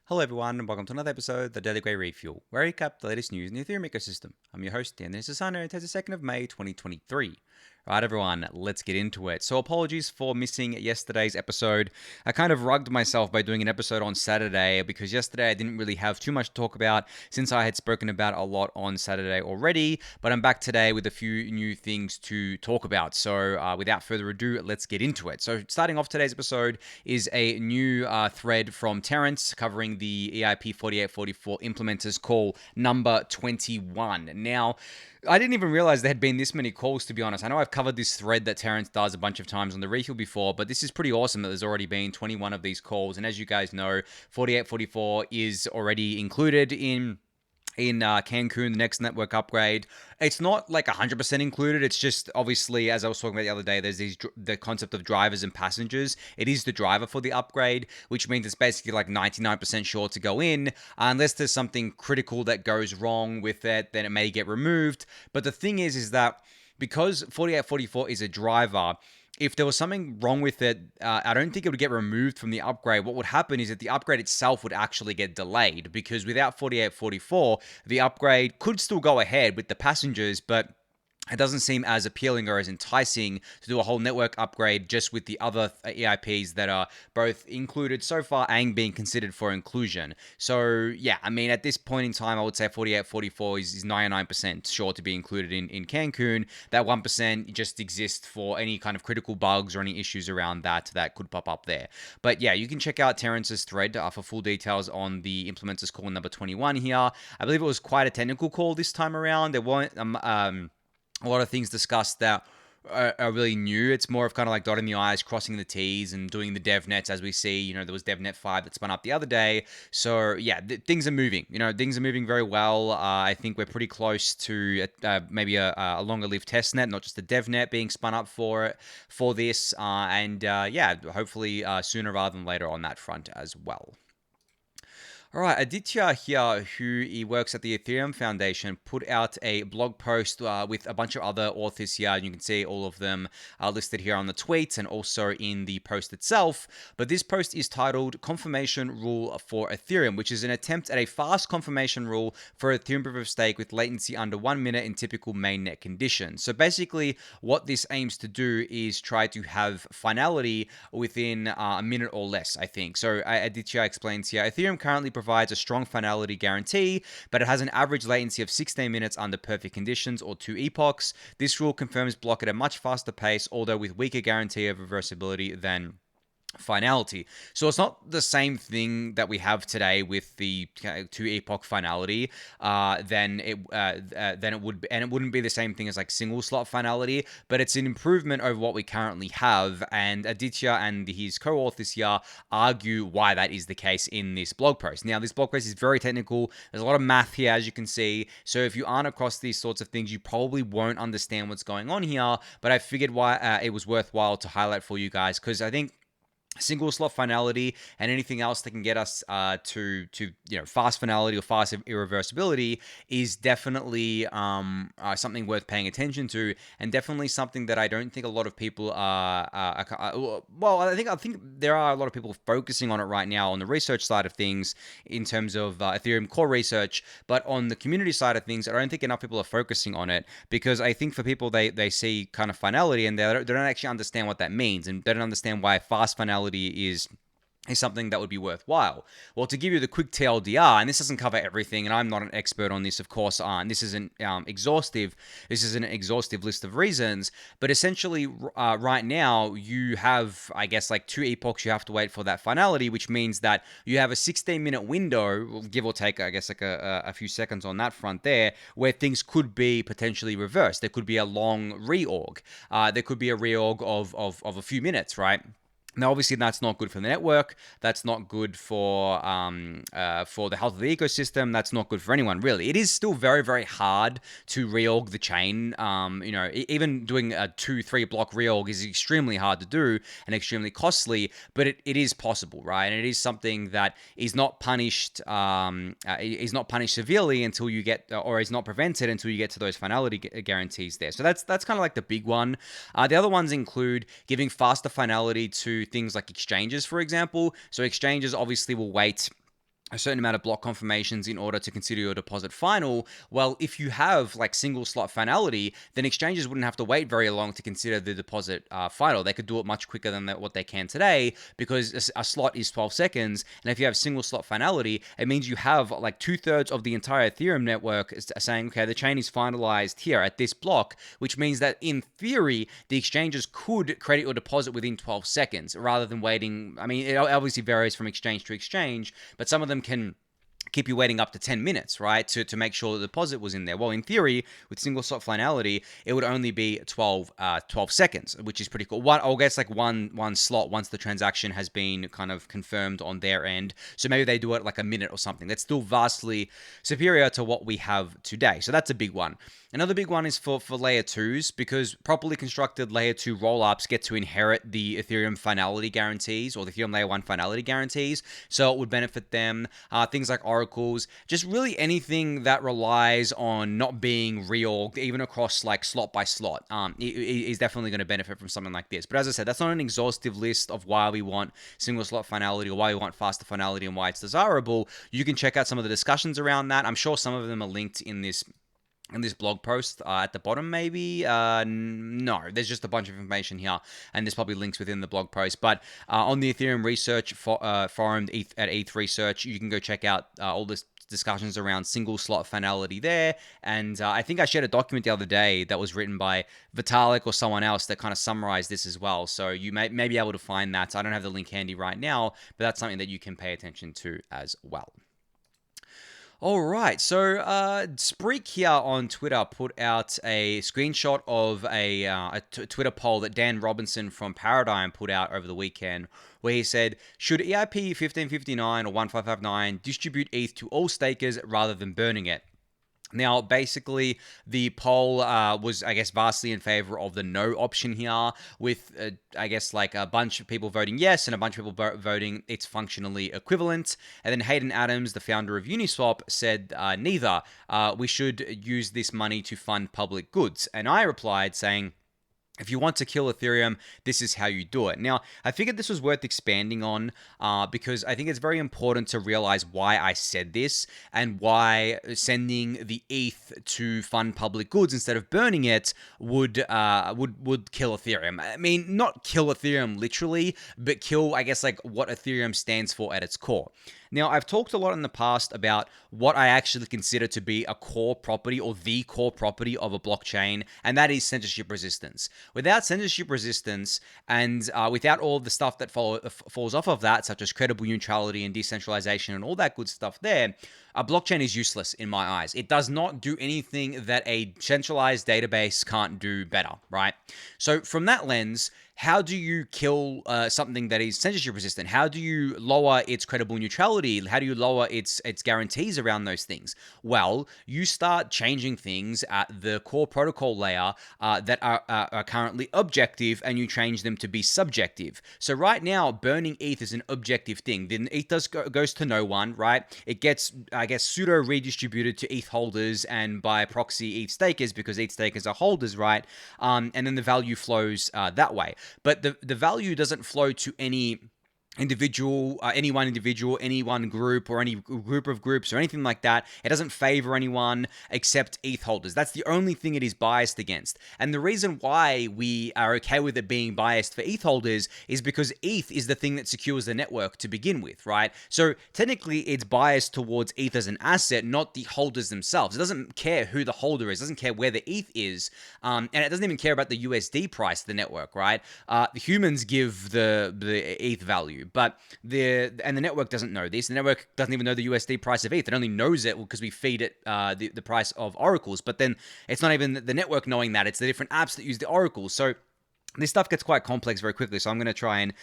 Hello everyone, and welcome to another episode of the Daily Gwei Refuel, where I recap the latest news in the Ethereum ecosystem. I'm your host, Anthony Sassano, and it's the 2nd of May, 2023. Right, everyone, let's get into it. So apologies for missing yesterday's episode. I kind of rugged myself by doing an episode on Saturday because yesterday I didn't really have too much to talk about since I had spoken about a lot on Saturday already, but I'm back today with a few new things to talk about. So without further ado, let's get into it. So starting off today's episode is a new thread from Terence covering the EIP 4844 implementers call number 21. Now, I didn't even realize there had been this many calls, to be honest. I know I've covered this thread that Terence does a bunch of times on the refuel before, but this is pretty awesome that there's already been 21 of these calls. And as you guys know, 4844 is already included in Cancun, the next network upgrade. It's not like 100% included. It's just obviously, as I was talking about the other day, there's the concept of drivers and passengers. It is the driver for the upgrade, which means it's basically like 99% sure to go in. Unless there's something critical that goes wrong with it, then it may get removed. But the thing is that because 4844 is a driver, if there was something wrong with it, I don't think it would get removed from the upgrade. What would happen is that the upgrade itself would actually get delayed, because without 4844, the upgrade could still go ahead with the passengers, but it doesn't seem as appealing or as enticing to do a whole network upgrade just with the other EIPs that are both included so far and being considered for inclusion. So yeah, I mean, at this point in time, I would say 4844 is 99% sure to be included in Cancun. That 1% just exists for any kind of critical bugs or any issues around that could pop up there. But yeah, you can check out Terence's thread for full details on the implementers call number 21 here. I believe it was quite a technical call this time around. There weren't a lot of things discussed that are really new. It's more of kind of like dotting the I's, crossing the T's, and doing the dev nets as we see. You know, there was DevNet 5 that spun up the other day. So yeah, things are moving. You know, things are moving very well. I think we're pretty close to maybe a longer lived test net, not just a dev net being spun up for this. Yeah, hopefully sooner rather than later on that front as well. All right, Aditya here, who he works at the Ethereum Foundation, put out a blog post with a bunch of other authors here, and you can see all of them listed here on the tweets and also in the post itself. But this post is titled Confirmation Rule for Ethereum, which is an attempt at a fast confirmation rule for Ethereum Proof of Stake with latency under 1 minute in typical mainnet conditions. So basically, what this aims to do is try to have finality within a minute or less, I think. So Aditya explains here, Ethereum currently provides a strong finality guarantee, but it has an average latency of 16 minutes under perfect conditions, or 2 epochs. This rule confirms block at a much faster pace, although with weaker guarantee of reversibility than finality. So it's not the same thing that we have today with the 2 epoch finality. Then it would be, and it wouldn't be the same thing as like single slot finality, but it's an improvement over what we currently have. And Aditya and his co-authors here argue why that is the case in this blog post. Now, this blog post is very technical. There's a lot of math here, as you can see. So if you aren't across these sorts of things, you probably won't understand what's going on here. But I figured why it was worthwhile to highlight for you guys, because I think single slot finality and anything else that can get us to fast finality or fast irreversibility is definitely something worth paying attention to, and definitely something that I don't think a lot of people are well, I think there are a lot of people focusing on it right now on the research side of things in terms of Ethereum core research, but on the community side of things, I don't think enough people are focusing on it, because I think for people, they see kind of finality and they don't actually understand what that means, and they don't understand why fast finality is something that would be worthwhile. Well, to give you the quick TLDR, and this doesn't cover everything, and I'm not an expert on this, of course, and this isn't exhaustive. This is an exhaustive list of reasons, but essentially, right now, you have, I guess, like 2 epochs you have to wait for that finality, which means that you have a 16-minute window, give or take, I guess, like a few seconds on that front there, where things could be potentially reversed. There could be a long reorg. There could be a reorg of a few minutes, right? Now, obviously, that's not good for the network. That's not good for the health of the ecosystem. That's not good for anyone, really. It is still very, very hard to reorg the chain. Even doing a 2-3 block reorg is extremely hard to do and extremely costly, but it is possible, right? And it is something that is not punished. Is not punished severely until you get, or is not prevented until you get to those finality guarantees there. So that's kind of like the big one. The other ones include giving faster finality to things like exchanges, for example. So exchanges obviously will wait a certain amount of block confirmations in order to consider your deposit final. Well, if you have like single slot finality, then exchanges wouldn't have to wait very long to consider the deposit final. They could do it much quicker than what they can today, because a slot is 12 seconds. And if you have single slot finality, it means you have like 2/3 of the entire Ethereum network saying, okay, the chain is finalized here at this block, which means that in theory, the exchanges could credit your deposit within 12 seconds rather than waiting. I mean, it obviously varies from exchange to exchange, but some of them can keep you waiting up to 10 minutes, right, to make sure the deposit was in there. Well, in theory, with single slot finality, it would only be 12 seconds, which is pretty cool. I guess like one slot once the transaction has been kind of confirmed on their end. So maybe they do it like a minute or something. That's still vastly superior to what we have today. So that's a big one. Another big one is for layer 2s, because properly constructed layer 2 rollups get to inherit the Ethereum finality guarantees, or the Ethereum layer 1 finality guarantees. So it would benefit them. Things like oracles, just really anything that relies on not being reorged, even across like slot by slot, is definitely going to benefit from something like this. But as I said, that's not an exhaustive list of why we want single slot finality or why we want faster finality and why it's desirable. You can check out some of the discussions around that. I'm sure some of them are linked in this blog post at the bottom, maybe. No, there's just a bunch of information here, and there's probably links within the blog post. But on the Ethereum research forum at ETH Research, you can go check out all this discussions around single slot finality there. And I think I shared a document the other day that was written by Vitalik or someone else that kind of summarized this as well. So you may be able to find that. I don't have the link handy right now, but that's something that you can pay attention to as well. All right, so Spreak here on Twitter put out a screenshot of a Twitter poll that Dan Robinson from Paradigm put out over the weekend, where he said, should EIP 1559 or 1559 distribute ETH to all stakers rather than burning it? Now, basically, the poll was, I guess, vastly in favor of the no option here, with, I guess, like a bunch of people voting yes and a bunch of people voting it's functionally equivalent. And then Hayden Adams, the founder of Uniswap, said neither. We should use this money to fund public goods. And I replied saying, if you want to kill Ethereum, this is how you do it. Now, I figured this was worth expanding on because I think it's very important to realize why I said this and why sending the ETH to fund public goods instead of burning it would kill Ethereum. I mean, not kill Ethereum literally, but kill, I guess, like what Ethereum stands for at its core. Now, I've talked a lot in the past about what I actually consider to be a core property or the core property of a blockchain, and that is censorship resistance. Without censorship resistance and without all the stuff that falls off of that, such as credible neutrality and decentralization and all that good stuff there, a blockchain is useless in my eyes. It does not do anything that a centralized database can't do better, right? So from that lens, how do you kill something that is censorship resistant? How do you lower its credible neutrality? How do you lower its guarantees around those things? Well, you start changing things at the core protocol layer that are currently objective, and you change them to be subjective. So right now, burning ETH is an objective thing. Then ETH goes to no one, right? It gets, I guess, pseudo redistributed to ETH holders and by proxy ETH stakers, because ETH stakers are holders, right? And then the value flows that way. But the value doesn't flow to any individual, any one group, or any group of groups, or anything like that. It doesn't favor anyone except ETH holders. That's the only thing it is biased against. And the reason why we are okay with it being biased for ETH holders is because ETH is the thing that secures the network to begin with, right? So technically it's biased towards ETH as an asset, not the holders themselves. It doesn't care who the holder is, it doesn't care where the ETH is, and it doesn't even care about the USD price of the network, right? The humans give the ETH value. But the network doesn't know this. The network doesn't even know the USD price of ETH. It only knows it because we feed it the price of oracles. But then it's not even the network knowing that. It's the different apps that use the oracles. So this stuff gets quite complex very quickly, so I'm going to try and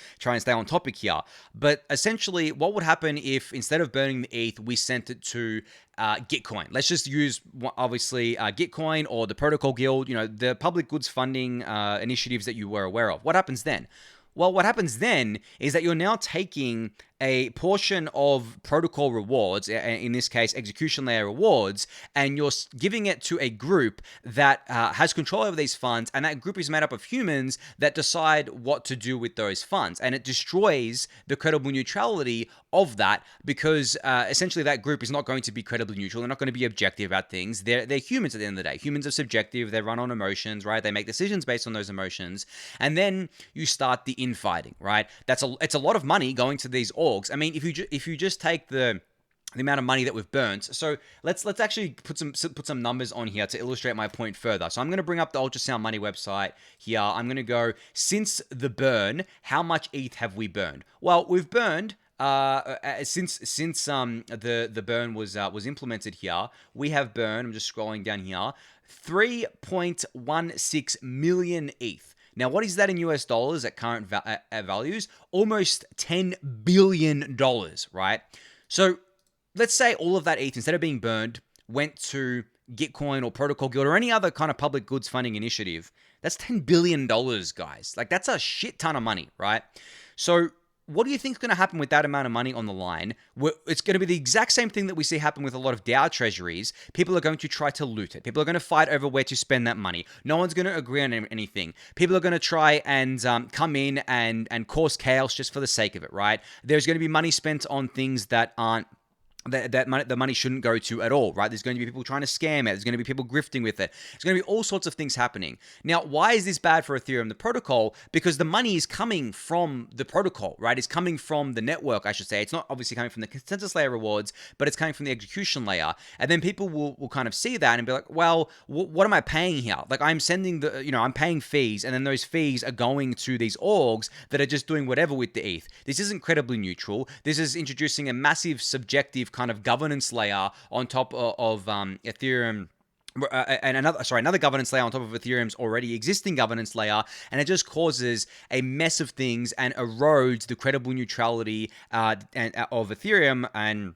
stay on topic here. But essentially, what would happen if instead of burning the ETH, we sent it to Gitcoin? Let's just use, obviously, Gitcoin or the Protocol Guild, the public goods funding initiatives that you were aware of. What happens then? Well, what happens then is that you're now taking a portion of protocol rewards, in this case execution layer rewards, and you're giving it to a group that has control over these funds, and that group is made up of humans that decide what to do with those funds, and it destroys the credible neutrality of that, because essentially that group is not going to be credibly neutral. They're not going to be objective about things. They're humans at the end of the day. Humans are subjective. They run on emotions, right? They make decisions based on those emotions, and then you start the infighting, right? It's a lot of money going to these orgs. I mean, if you just take the amount of money that we've burnt. So let's actually put some numbers on here to illustrate my point further. So I'm going to bring up the Ultrasound Money website here. I'm going to go, since the burn, how much ETH have we burned? Well, we've burned since the burn was implemented here. We have burned, I'm just scrolling down here, 3.16 million ETH. Now, what is that in US dollars at current values? Almost $10 billion, right? So let's say all of that ETH, instead of being burned, went to Gitcoin or Protocol Guild or any other kind of public goods funding initiative. That's $10 billion, guys. Like, that's a shit ton of money, right? So what do you think is going to happen with that amount of money on the line? It's going to be the exact same thing that we see happen with a lot of DAO treasuries. People are going to try to loot it. People are going to fight over where to spend that money. No one's going to agree on anything. People are going to try and come in and cause chaos just for the sake of it, right? There's going to be money spent on things that aren't the money shouldn't go to at all, right? There's going to be people trying to scam it. There's going to be people grifting with it. There's going to be all sorts of things happening. Now, why is this bad for Ethereum, the protocol? Because the money is coming from the protocol, right? It's coming from the network, I should say. It's not obviously coming from the consensus layer rewards, but it's coming from the execution layer. And then people will kind of see that and be like, well, what am I paying here? Like, I'm sending I'm paying fees, and then those fees are going to these orgs that are just doing whatever with the ETH. This isn't credibly neutral. This is introducing a massive subjective kind of governance layer on top of Ethereum, and another governance layer on top of Ethereum's already existing governance layer, and it just causes a mess of things and erodes the credible neutrality of Ethereum and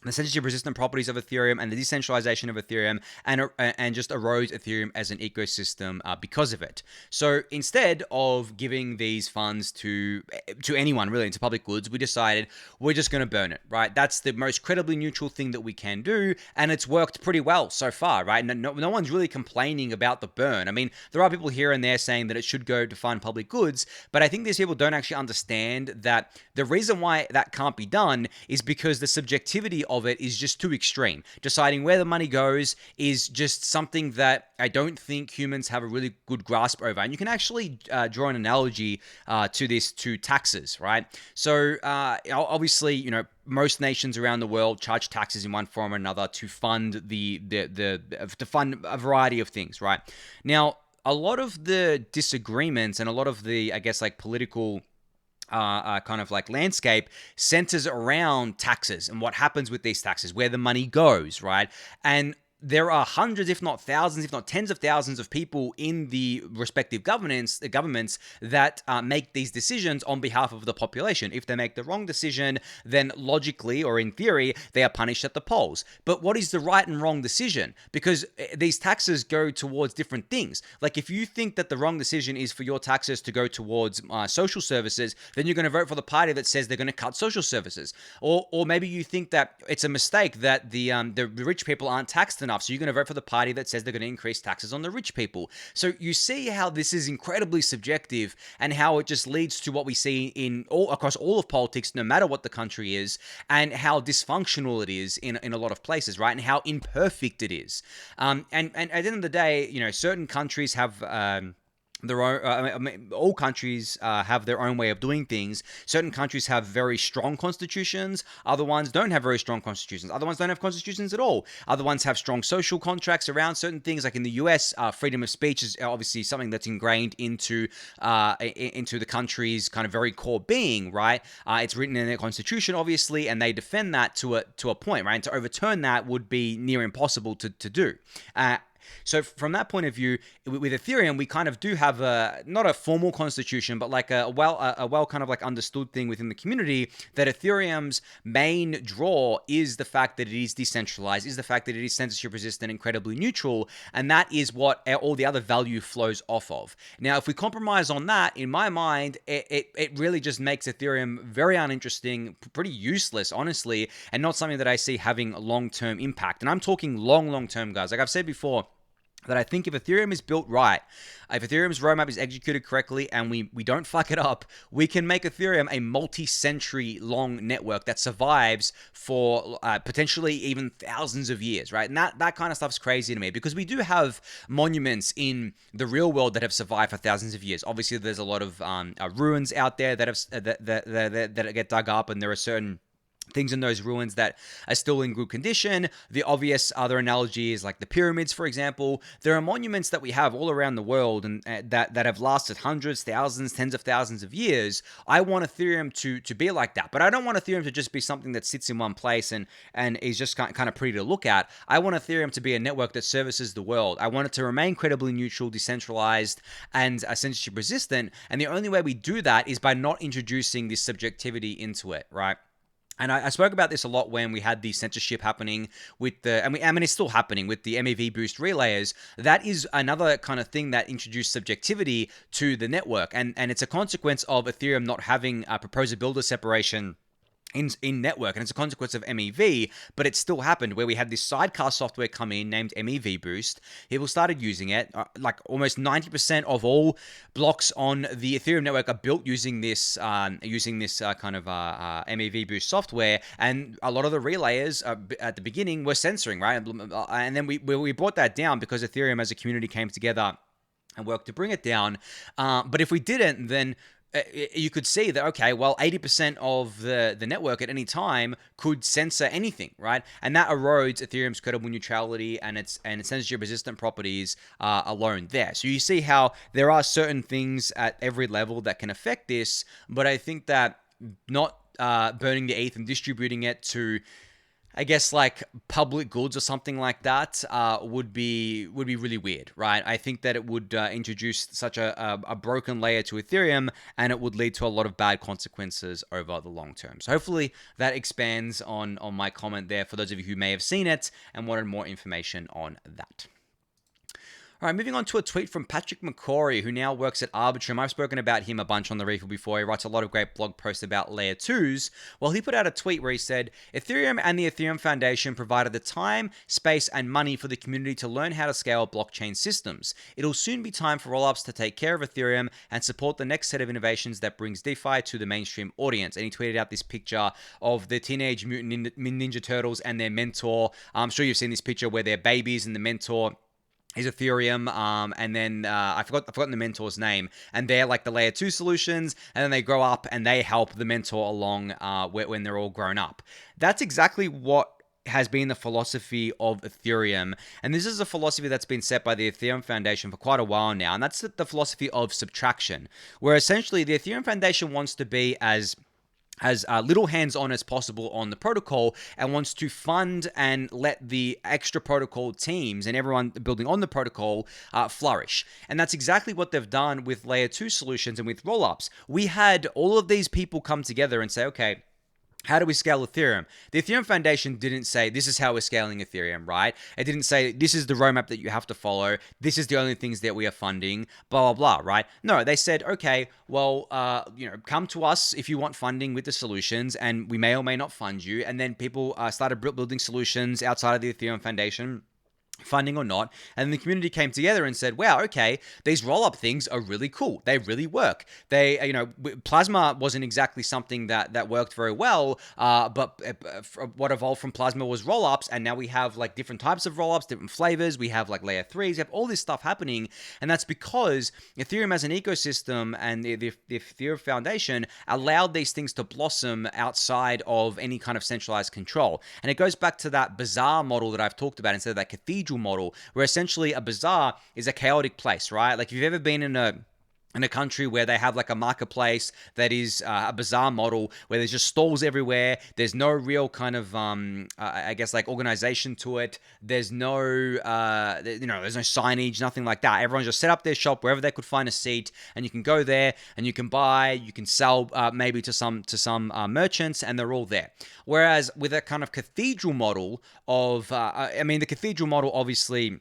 the censorship-resistant properties of Ethereum and the decentralization of Ethereum, and just erodes Ethereum as an ecosystem because of it. So instead of giving these funds to anyone, really, into public goods, we decided we're just going to burn it, right? That's the most credibly neutral thing that we can do, and it's worked pretty well so far, right? No one's really complaining about the burn. I mean, there are people here and there saying that it should go to fund public goods, but I think these people don't actually understand that the reason why that can't be done is because the subjectivity of it is just too extreme. Deciding where the money goes is just something that I don't think humans have a really good grasp over. And you can actually draw an analogy to taxes, right? So obviously, most nations around the world charge taxes in one form or another to fund to fund a variety of things, right? Now, a lot of the disagreements and a lot of the, I guess, like political kind of like landscape centers around taxes and what happens with these taxes, where the money goes, right? And there are hundreds, if not thousands, if not tens of thousands of people in the respective governments that make these decisions on behalf of the population. If they make the wrong decision, then logically, or in theory, they are punished at the polls. But what is the right and wrong decision? Because these taxes go towards different things. Like, if you think that the wrong decision is for your taxes to go towards social services, then you're going to vote for the party that says they're going to cut social services. Or maybe you think that it's a mistake that the rich people aren't taxed enough, so you're going to vote for the party that says they're going to increase taxes on the rich people. So you see how this is incredibly subjective, and how it just leads to what we see across all of politics, no matter what the country is, and how dysfunctional it is in a lot of places, right? And how imperfect it is. And at the end of the day, certain countries have their own. All countries have their own way of doing things. Certain countries have very strong constitutions. Other ones don't have very strong constitutions. Other ones don't have constitutions at all. Other ones have strong social contracts around certain things. Like in the US, freedom of speech is obviously something that's ingrained into the country's kind of very core being, right? It's written in their constitution, obviously, and they defend that to a point, right? And to overturn that would be near impossible to do. So from that point of view, with Ethereum, we kind of do have not a formal constitution, but like a well kind of like understood thing within the community, that Ethereum's main draw is the fact that it is decentralized, is the fact that it is censorship resistant, incredibly neutral, and that is what all the other value flows off of. Now, if we compromise on that, in my mind, it really just makes Ethereum very uninteresting, pretty useless, honestly, and not something that I see having long-term impact. And I'm talking long-term, guys. Like I've said before, that I think if Ethereum is built right, if Ethereum's roadmap is executed correctly and we don't fuck it up, we can make Ethereum a multi-century long network that survives for potentially even thousands of years, right? And that kind of stuff's crazy to me, because we do have monuments in the real world that have survived for thousands of years. Obviously, there's a lot of ruins out there that get dug up, and there are certain things in those ruins that are still in good condition. The obvious other analogy is like the pyramids, for example. There are monuments that we have all around the world and that have lasted hundreds, thousands, tens of thousands of years. I want Ethereum to be like that, but I don't want Ethereum to just be something that sits in one place and is just kind of pretty to look at. I want Ethereum to be a network that services the world. I want it to remain credibly neutral, decentralized, and censorship resistant. And the only way we do that is by not introducing this subjectivity into it, right? And I spoke about this a lot when we had the censorship happening with I mean, it's still happening with the MEV boost relayers. That is another kind of thing that introduced subjectivity to the network. And it's a consequence of Ethereum not having a proposer-builder separation in network, and it's a consequence of MEV, but it still happened where we had this sidecar software come in named MEV Boost. People started using it. Like almost 90% of all blocks on the Ethereum network are built using this kind of MEV Boost software, and a lot of the relayers at the beginning were censoring, right? And then we brought that down because Ethereum as a community came together and worked to bring it down. But if we didn't, then you could see that, okay, well, 80% of the network at any time could censor anything, right? And that erodes Ethereum's credible neutrality and its censorship resistant properties alone there. So you see how there are certain things at every level that can affect this, but I think that not burning the ETH and distributing it to, I guess, like public goods or something like that would be really weird, right? I think that it would introduce such a broken layer to Ethereum, and it would lead to a lot of bad consequences over the long term. So hopefully that expands on my comment there for those of you who may have seen it and wanted more information on that. All right, moving on to a tweet from Patrick McCrory, who now works at Arbitrum. I've spoken about him a bunch on the Refill before. He writes a lot of great blog posts about layer 2s. Well, he put out a tweet where he said, Ethereum and the Ethereum Foundation provided the time, space, and money for the community to learn how to scale blockchain systems. It'll soon be time for rollups to take care of Ethereum and support the next set of innovations that brings DeFi to the mainstream audience. And he tweeted out this picture of the Teenage Mutant Ninja Turtles and their mentor. I'm sure you've seen this picture where they're babies and the mentor is Ethereum, and then I've forgotten the mentor's name, and they're like the layer 2 solutions, and then they grow up and they help the mentor along when they're all grown up. That's exactly what has been the philosophy of Ethereum, and this is a philosophy that's been set by the Ethereum Foundation for quite a while now, and that's the philosophy of subtraction, where essentially the Ethereum Foundation wants to be as little hands-on as possible on the protocol, and wants to fund and let the extra protocol teams and everyone building on the protocol flourish. And that's exactly what they've done with layer 2 solutions and with rollups. We had all of these people come together and say, okay, how do we scale Ethereum? The Ethereum Foundation didn't say, this is how we're scaling Ethereum, right? It didn't say, this is the roadmap that you have to follow. This is the only things that we are funding, blah, blah, blah, right? No, they said, okay, well, come to us if you want funding with the solutions, and we may or may not fund you. And then people started building solutions outside of the Ethereum Foundation, funding or not, and the community came together and said, wow, okay, these roll-up things are really cool. They really work. Plasma wasn't exactly something that worked very well, but what evolved from Plasma was roll-ups, and now we have like different types of roll-ups, different flavors. We have like layer 3s, we have all this stuff happening, and that's because Ethereum as an ecosystem and the Ethereum Foundation allowed these things to blossom outside of any kind of centralized control. And it goes back to that bazaar model that I've talked about instead of that cathedral model, where essentially a bazaar is a chaotic place, right? Like if you've ever been in a in a country where they have like a marketplace that is a bizarre model where there's just stalls everywhere. There's no real kind of, I guess, like organization to it. There's no, there's no signage, nothing like that. Everyone just set up their shop wherever they could find a seat, and you can go there and you can buy, you can sell maybe to some merchants, and they're all there. Whereas with a kind of cathedral model of, the cathedral model obviously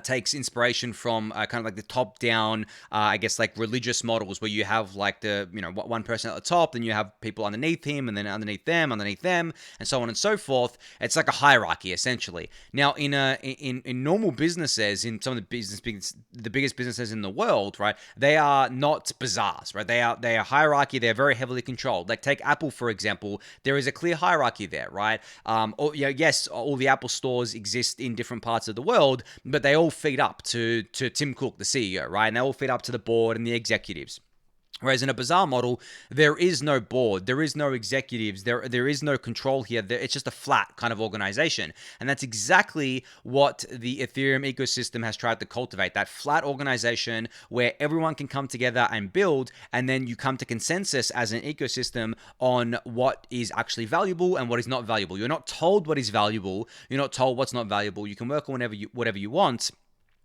takes inspiration from kind of like the top-down, I guess, like religious models where you have like the, one person at the top, then you have people underneath him, and then underneath them, and so on and so forth. It's like a hierarchy, essentially. Now, in normal businesses, in some of the biggest businesses in the world, right, they are not bazaars, right? They are hierarchy. They're very heavily controlled. Like take Apple, for example. There is a clear hierarchy there, right? Yes, all the Apple stores exist in different parts of the world, but they all feed up to Tim Cook, the CEO, right? And they all feed up to the board and the executives. Whereas in a bazaar model, there is no board, there is no executives, there is no control here. It's just a flat kind of organization. And that's exactly what the Ethereum ecosystem has tried to cultivate, that flat organization where everyone can come together and build, and then you come to consensus as an ecosystem on what is actually valuable and what is not valuable. You're not told what is valuable, you're not told what's not valuable. You can work on whatever you want.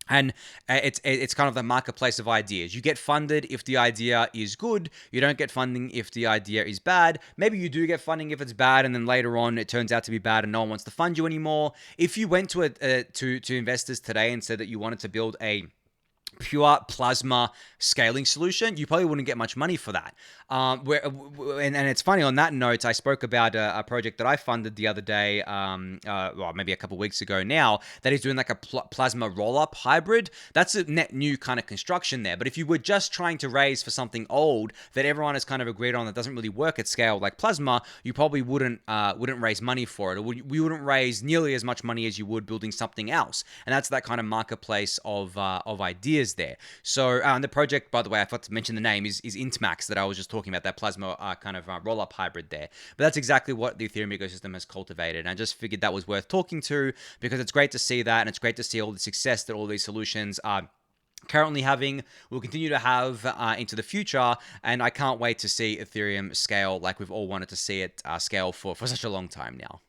And it's kind of the marketplace of ideas. You get funded if the idea is good. You don't get funding if the idea is bad. Maybe you do get funding if it's bad, and then later on it turns out to be bad and no one wants to fund you anymore. If you went to investors today and said that you wanted to build a pure plasma scaling solution, you probably wouldn't get much money for that. And it's funny, on that note, I spoke about a project that I funded the other day, maybe a couple weeks ago now, that is doing like a plasma roll-up hybrid. That's a net new kind of construction there. But if you were just trying to raise for something old that everyone has kind of agreed on that doesn't really work at scale like plasma, you probably wouldn't raise money for it, or we wouldn't raise nearly as much money as you would building something else. And that's that kind of marketplace of ideas there. So the project, by the way, I forgot to mention the name, is Intmax, that I was just talking about, that plasma kind of roll-up hybrid there. But that's exactly what the Ethereum ecosystem has cultivated. And I just figured that was worth talking to, because it's great to see that, and it's great to see all the success that all these solutions are currently having, will continue to have into the future. And I can't wait to see Ethereum scale like we've all wanted to see it scale for such a long time now.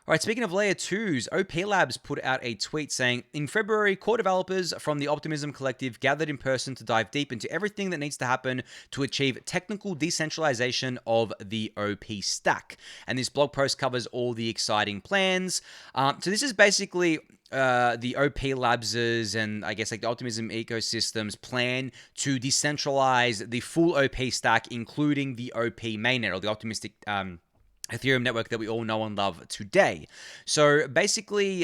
All right, speaking of layer 2s, OP Labs put out a tweet saying, in February, core developers from the Optimism collective gathered in person to dive deep into everything that needs to happen to achieve technical decentralization of the OP stack. And this blog post covers all the exciting plans. So this is basically the OP Labs' and I guess like the Optimism ecosystem's plan to decentralize the full OP stack, including the OP mainnet, or the optimistic Ethereum network that we all know and love today. So basically,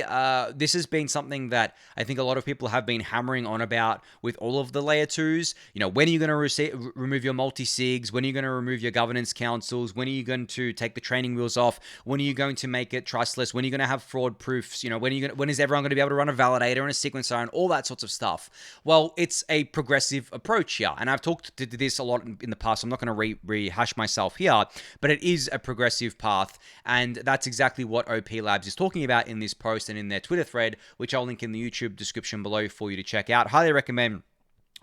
this has been something that I think a lot of people have been hammering on about with all of the layer 2s. When are you going to remove your multi-sigs? When are you going to remove your governance councils? When are you going to take the training wheels off? When are you going to make it trustless? When are you going to have fraud proofs? When is everyone going to be able to run a validator and a sequencer and all that sorts of stuff? Well, it's a progressive approach here. And I've talked to this a lot in the past. So I'm not going to rehash myself here, but it is a progressive path, and that's exactly what OP Labs is talking about in this post and in their Twitter thread, which I'll link in the YouTube description below for you to check out. Highly recommend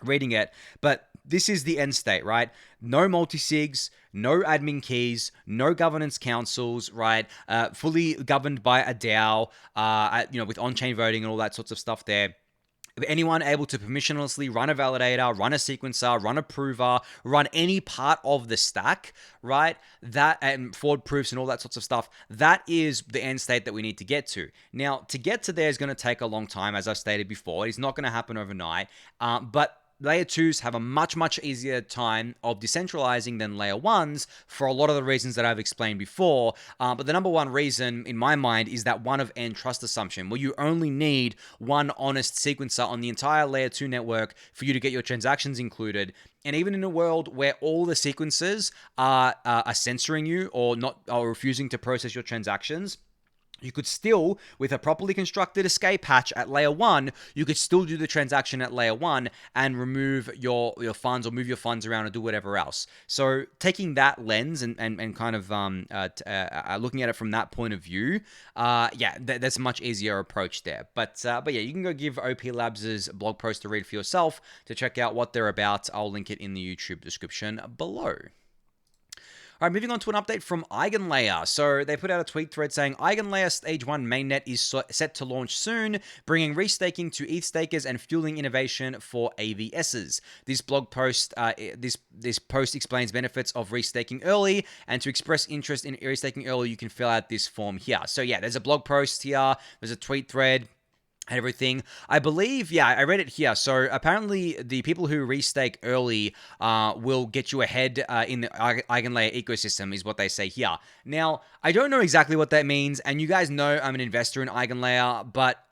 reading it. But this is the end state, right? No multi-sigs, no admin keys, no governance councils, right? Fully governed by a DAO, with on-chain voting and all that sorts of stuff there. Anyone able to permissionlessly run a validator, run a sequencer, run a prover, run any part of the stack, right? That, and fraud proofs and all that sorts of stuff, that is the end state that we need to get to. Now, to get to there is going to take a long time, as I've stated before. It's not going to happen overnight, but layer 2s have a much, much easier time of decentralizing than layer 1s for a lot of the reasons that I've explained before. But the number one reason in my mind is that one of n trust assumption, where you only need one honest sequencer on the entire layer 2 network for you to get your transactions included. And even in a world where all the sequencers are censoring you or refusing to process your transactions, you could still, with a properly constructed escape hatch at layer 1, you could still do the transaction at layer 1 and remove your funds or move your funds around or do whatever else. So taking that lens and kind of looking at it from that point of view, yeah, that's a much easier approach there. But yeah, you can go give OP Labs' blog post a read for yourself to check out what they're about. I'll link it in the YouTube description below. All right, moving on to an update from EigenLayer. So they put out a tweet thread saying EigenLayer Stage 1 mainnet is set to launch soon, bringing restaking to ETH stakers and fueling innovation for AVSs. This blog post, this post explains benefits of restaking early, and to express interest in restaking early, you can fill out this form here. So yeah, there's a blog post here, there's a tweet thread, and everything. I believe, yeah, I read it here. So apparently the people who restake early will get you ahead in the EigenLayer ecosystem is what they say here. Now, I don't know exactly what that means, and you guys know I'm an investor in EigenLayer, but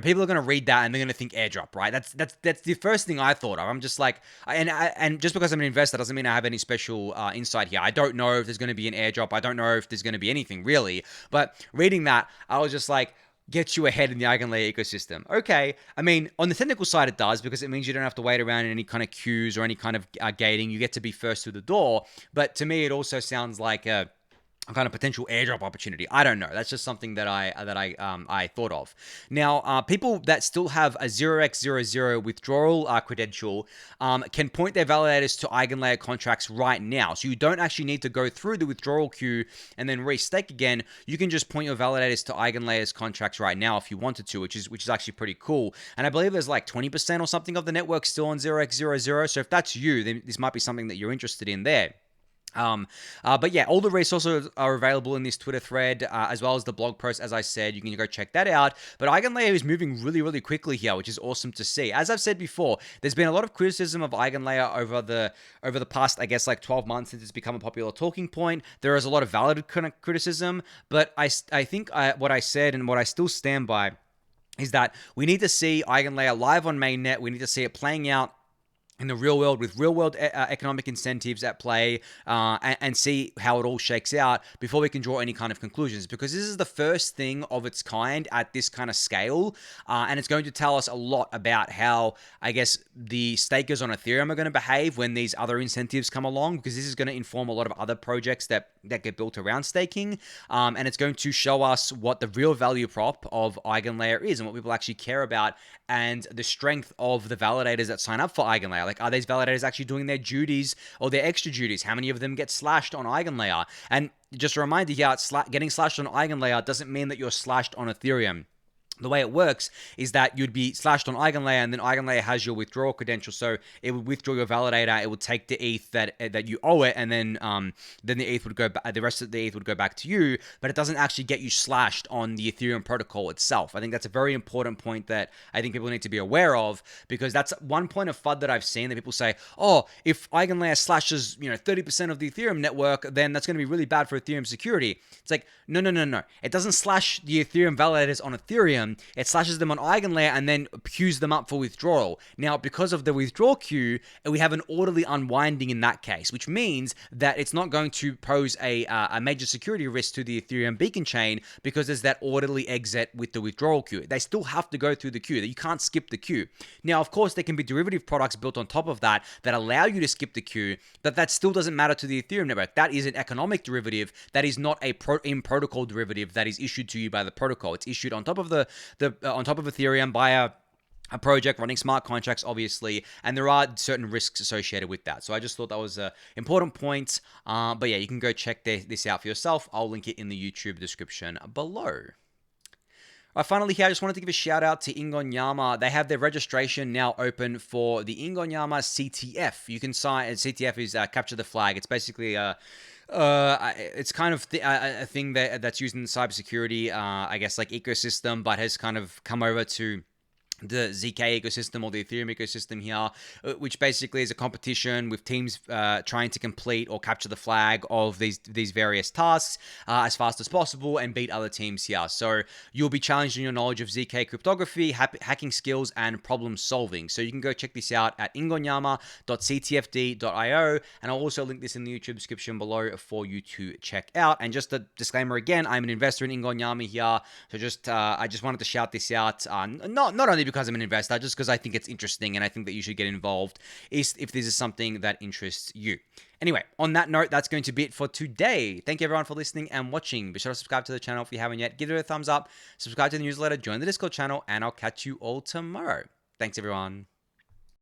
people are going to read that and they're going to think airdrop, right? That's the first thing I thought of. I'm just like, and just because I'm an investor doesn't mean I have any special insight here. I don't know if there's going to be an airdrop. I don't know if there's going to be anything really, but reading that, I was just like, gets you ahead in the EigenLayer ecosystem. Okay, I mean, on the technical side it does, because it means you don't have to wait around in any kind of queues or any kind of gating. You get to be first through the door. But to me, it also sounds like a kind of potential airdrop opportunity. I don't know. That's just something that I thought of. Now, people that still have a 0x00 withdrawal credential can point their validators to EigenLayer contracts right now. So you don't actually need to go through the withdrawal queue and then restake again. You can just point your validators to EigenLayer's contracts right now if you wanted to, which is actually pretty cool. And I believe there's like 20% or something of the network still on 0x00. So if that's you, then this might be something that you're interested in there. But yeah, all the resources are available in this Twitter thread, as well as the blog post. As I said, you can go check that out. But EigenLayer is moving really, really quickly here, which is awesome to see. As I've said before, there's been a lot of criticism of EigenLayer over the past, I guess, like 12 months since it's become a popular talking point. There is a lot of valid criticism, but I think what I said and what I still stand by is that we need to see EigenLayer live on mainnet. We need to see it playing out in the real world with real world economic incentives at play, and see how it all shakes out before we can draw any kind of conclusions, because this is the first thing of its kind at this kind of scale, and it's going to tell us a lot about how, I guess, the stakers on Ethereum are going to behave when these other incentives come along, because this is going to inform a lot of other projects that get built around staking, and it's going to show us what the real value prop of EigenLayer is and what people actually care about, and the strength of the validators that sign up for EigenLayer. Like, are these validators actually doing their duties or their extra duties? How many of them get slashed on EigenLayer? And just a reminder here, getting slashed on EigenLayer doesn't mean that you're slashed on Ethereum. The way it works is that you'd be slashed on EigenLayer, and then EigenLayer has your withdrawal credential, so it would withdraw your validator. It would take the ETH that you owe it, and then the ETH would go back. The rest of the ETH would go back to you, but it doesn't actually get you slashed on the Ethereum protocol itself. I think that's a very important point that I think people need to be aware of, because that's one point of FUD that I've seen that people say, oh, if EigenLayer slashes 30% of the Ethereum network, then that's going to be really bad for Ethereum security. It's like, no. It doesn't slash the Ethereum validators on Ethereum. It slashes them on EigenLayer and then queues them up for withdrawal. Now, because of the withdrawal queue, we have an orderly unwinding in that case, which means that it's not going to pose a major security risk to the Ethereum beacon chain, because there's that orderly exit with the withdrawal queue. They still have to go through the queue. You can't skip the queue. Now, of course, there can be derivative products built on top of that allow you to skip the queue, but that still doesn't matter to the Ethereum network. That is an economic derivative. That is not a in-protocol derivative that is issued to you by the protocol. It's issued on top of on top of Ethereum by a project running smart contracts, obviously, and there are certain risks associated with that. So I just thought that was an important point. But yeah, you can go check this out for yourself. I'll link it in the YouTube description below. Finally here, I just wanted to give a shout out to Ingonyama. They have their registration now open for the Ingonyama CTF. You can sign, CTF is capture the flag. It's basically it's kind of a thing that's used in the cybersecurity, I guess, like ecosystem, but has kind of come over to the ZK ecosystem or the Ethereum ecosystem here, which basically is a competition with teams trying to complete or capture the flag of these various tasks as fast as possible and beat other teams here. So you'll be challenged in your knowledge of ZK cryptography, hacking skills, and problem solving. So you can go check this out at ingonyama.ctfd.io, and I'll also link this in the YouTube description below for you to check out. And just a disclaimer again, I'm an investor in Ingonyama here, so I just wanted to shout this out. Not only because I'm an investor, just because I think it's interesting and I think that you should get involved if this is something that interests you. Anyway, on that note, that's going to be it for today. Thank you everyone for listening and watching. Be sure to subscribe to the channel if you haven't yet. Give it a thumbs up, subscribe to the newsletter, join the Discord channel, and I'll catch you all tomorrow. Thanks everyone.